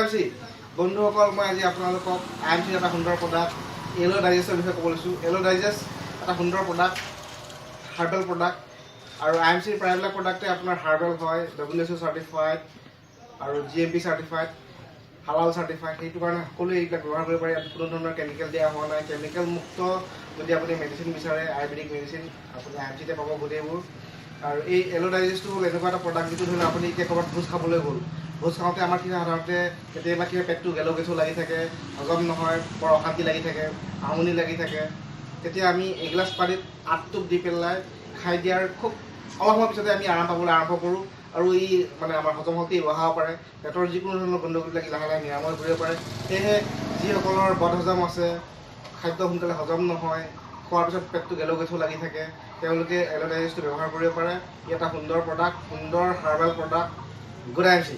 IMC বন্ধুসকল মই আজি আপোনালোকক IMC এটা সুন্দৰ প্ৰডাক্ট এলো ডাইজেষ্টৰ বিষয়ে ক'ব লৈছোঁ। এলো ডাইজেষ্ট এটা সুন্দৰ প্ৰডাক্ট, হাৰ্বেল প্ৰডাক্ট আৰু IMC প্ৰায়বিলাক প্ৰডাক্টে আপোনাৰ হাৰ্বেল হয়, WHO চাৰ্টিফাইড আৰু GMP চাৰ্টিফাইড, হালাল চাৰ্টিফাইড। সেইটো কাৰণে সকলোৱে এইবিলাক ব্যৱহাৰ কৰিব পাৰে। ইয়াত কোনো ধৰণৰ কেমিকেল দিয়া হোৱা নাই। কেমিকেল মুক্ত যদি আপুনি মেডিচিন বিচাৰে, আয়ুৰ্বেদিক মেডিচিন আপুনি IMCতে পাব গোটেইবোৰ। আৰু এই এলো ডাইজেষ্টটো হ'ল এনেকুৱা এটা প্ৰডাক্ট যিটো ধৰি লওক আপুনি এতিয়া ক'ৰবাত ভোজ খাবলৈ গ'ল। ভোজ খাওঁতে আমাৰ কি সাধাৰণতে কেতিয়াবা পেটটো গেলো গেছো লাগি থাকে, হজম নহয়, বৰ অশান্তি লাগি থাকে, আমনি লাগি থাকে। তেতিয়া আমি এগিলাচ পানীত 8 টোপ দি পেলাই খাই দিয়াৰ খুব অলপ সময় পিছতে আমি আৰাম পাবলৈ আৰম্ভ কৰোঁ। আৰু ই মানে আমাৰ হজম শক্তি বঢ়াব পাৰে, পেটৰ যিকোনো ধৰণৰ গণ্ডগোলবিলাক লাহে লাহে নিৰাময় কৰিব পাৰে। সেয়েহে যিসকলৰ বদহজম আছে, খাদ্য সোনকালে হজম নহয়, খোৱাৰ পিছত পেটটো গেলো গেছো লাগি থাকে, তেওঁলোকে এলো ডাইজেষ্টটো ব্যৱহাৰ কৰিব পাৰে। ই এটা সুন্দৰ প্ৰডাক্ট, সুন্দৰ হাৰ্বেল প্ৰডাক্ট, গুড IMC।